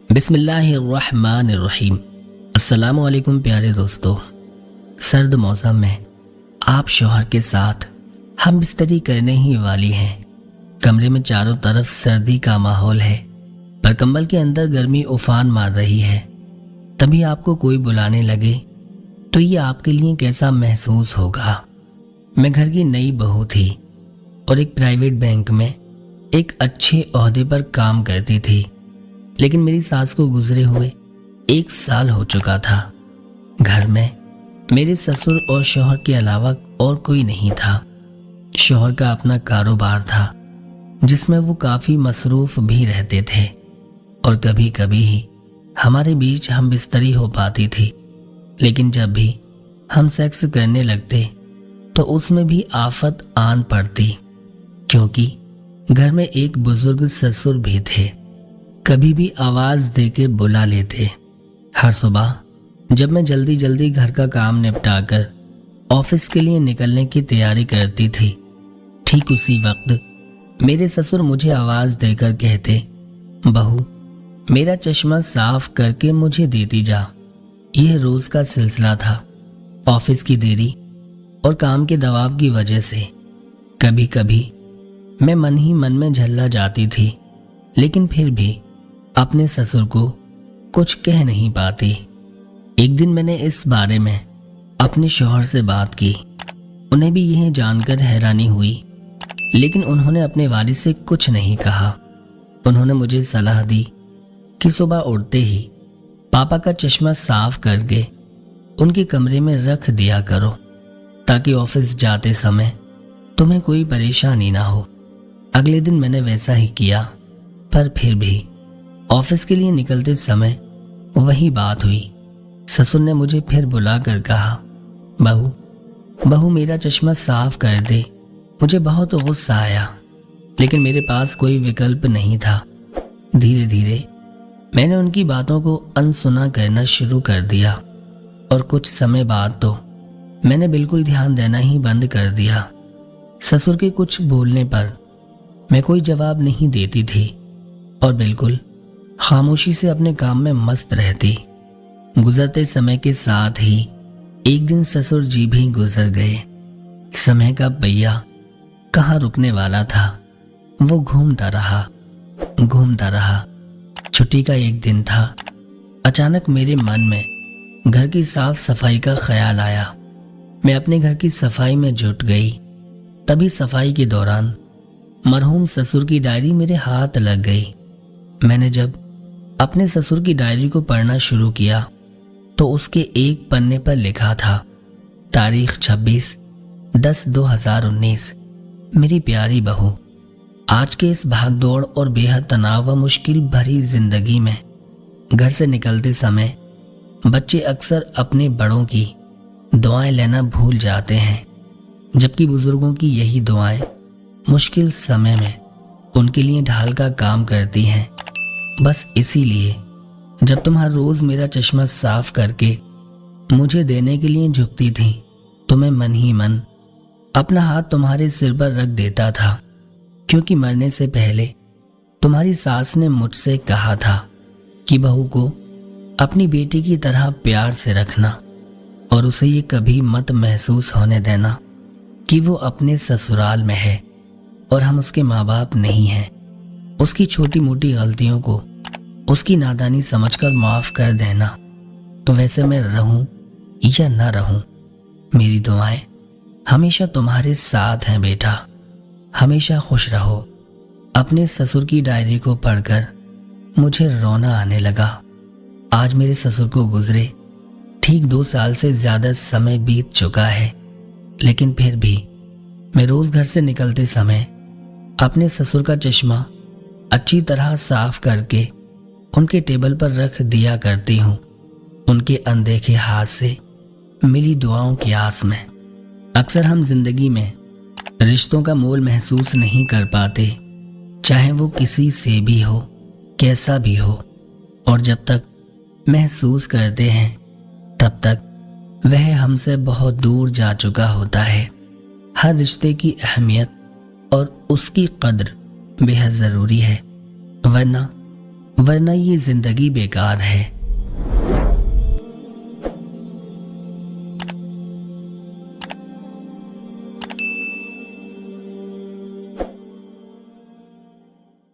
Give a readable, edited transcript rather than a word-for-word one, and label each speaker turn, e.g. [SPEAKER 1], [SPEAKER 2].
[SPEAKER 1] बिस्मिल्लाहिर्रहमानिर्रहीम। अस्सलामु अलैकुम प्यारे दोस्तों। सर्द मौसम में आप शौहर के साथ हम बिस्तरी करने ही वाली हैं। कमरे में चारों तरफ सर्दी का माहौल है, पर कंबल के अंदर गर्मी उफान मार रही है। तभी आपको कोई बुलाने लगे तो ये आपके लिए कैसा महसूस होगा। मैं घर की नई बहू थी और एक प्राइवेट बैंक में एक अच्छे ओहदे पर काम करती थी, लेकिन मेरी सास को गुजरे हुए 1 साल हो चुका था। घर में मेरे ससुर और शौहर के अलावा और कोई नहीं था। शौहर का अपना कारोबार था जिसमें वो काफ़ी मसरूफ़ भी रहते थे और कभी कभी ही हमारे बीच हम बिस्तरी हो पाती थी। लेकिन जब भी हम सेक्स करने लगते तो उसमें भी आफत आन पड़ती, क्योंकि घर में एक बुजुर्ग ससुर भी थे। कभी भी आवाज़ देके बुला लेते। हर सुबह जब मैं जल्दी जल्दी घर का काम निपटाकर ऑफिस के लिए निकलने की तैयारी करती थी, ठीक उसी वक्त मेरे ससुर मुझे आवाज़ देकर कहते, बहू मेरा चश्मा साफ करके मुझे देती जा। यह रोज़ का सिलसिला था। ऑफिस की देरी और काम के दबाव की वजह से कभी कभी मैं मन ही मन में झल्ला जाती थी, लेकिन फिर भी अपने ससुर को कुछ कह नहीं पाती। एक दिन मैंने इस बारे में अपने शौहर से बात की। उन्हें भी यह जानकर हैरानी हुई, लेकिन उन्होंने अपने वालिद से कुछ नहीं कहा। उन्होंने मुझे सलाह दी कि सुबह उठते ही पापा का चश्मा साफ करके उनके कमरे में रख दिया करो, ताकि ऑफिस जाते समय तुम्हें कोई परेशानी ना हो। अगले दिन मैंने वैसा ही किया, पर फिर भी ऑफिस के लिए निकलते समय वही बात हुई। ससुर ने मुझे फिर बुलाकर कहा, बहू मेरा चश्मा साफ कर दे। मुझे बहुत गुस्सा आया, लेकिन मेरे पास कोई विकल्प नहीं था। धीरे धीरे मैंने उनकी बातों को अनसुना करना शुरू कर दिया और कुछ समय बाद तो मैंने बिल्कुल ध्यान देना ही बंद कर दिया। ससुर के कुछ बोलने पर मैं कोई जवाब नहीं देती थी और बिल्कुल खामोशी से अपने काम में मस्त रहती। गुजरते समय के साथ ही एक दिन ससुर जी भी गुजर गए। समय का पहिया कहाँ रुकने वाला था, वो घूमता रहा। छुट्टी का एक दिन था। अचानक मेरे मन में घर की साफ सफाई का ख्याल आया। मैं अपने घर की सफाई में जुट गई। तभी सफाई के दौरान मरहूम ससुर की डायरी मेरे हाथ लग गई। मैंने जब अपने ससुर की डायरी को पढ़ना शुरू किया तो उसके एक पन्ने पर लिखा था, तारीख 26/10/2019। मेरी प्यारी बहू, आज के इस भागदौड़ और बेहद तनाव व मुश्किल भरी जिंदगी में घर से निकलते समय बच्चे अक्सर अपने बड़ों की दुआएं लेना भूल जाते हैं, जबकि बुजुर्गों की यही दुआएं मुश्किल समय में उनके लिए ढाल का काम करती हैं। बस इसीलिए जब तुम हर रोज मेरा चश्मा साफ करके मुझे देने के लिए झुकती थी तो मैं मन ही मन अपना हाथ तुम्हारे सिर पर रख देता था, क्योंकि मरने से पहले तुम्हारी सास ने मुझसे कहा था कि बहू को अपनी बेटी की तरह प्यार से रखना और उसे ये कभी मत महसूस होने देना कि वो अपने ससुराल में है और हम उसके माँ बाप नहीं हैं। उसकी छोटी मोटी गलतियों को उसकी नादानी समझकर माफ कर देना। तो वैसे मैं रहूं या ना रहूं, मेरी दुआएं हमेशा तुम्हारे साथ हैं बेटा। हमेशा खुश रहो। अपने ससुर की डायरी को पढ़कर मुझे रोना आने लगा। आज मेरे ससुर को गुजरे ठीक 2 साल से ज्यादा समय बीत चुका है, लेकिन फिर भी मैं रोज घर से निकलते समय अपने ससुर का चश्मा अच्छी तरह साफ करके उनके टेबल पर रख दिया करती हूँ, उनके अनदेखे हाथ से मिली दुआओं की आस में। अक्सर हम जिंदगी में रिश्तों का मोल महसूस नहीं कर पाते, चाहे वो किसी से भी हो, कैसा भी हो, और जब तक महसूस करते हैं तब तक वह हमसे बहुत दूर जा चुका होता है। हर रिश्ते की अहमियत और उसकी कद्र बेहद ज़रूरी है, वरना वरना ये जिंदगी बेकार है।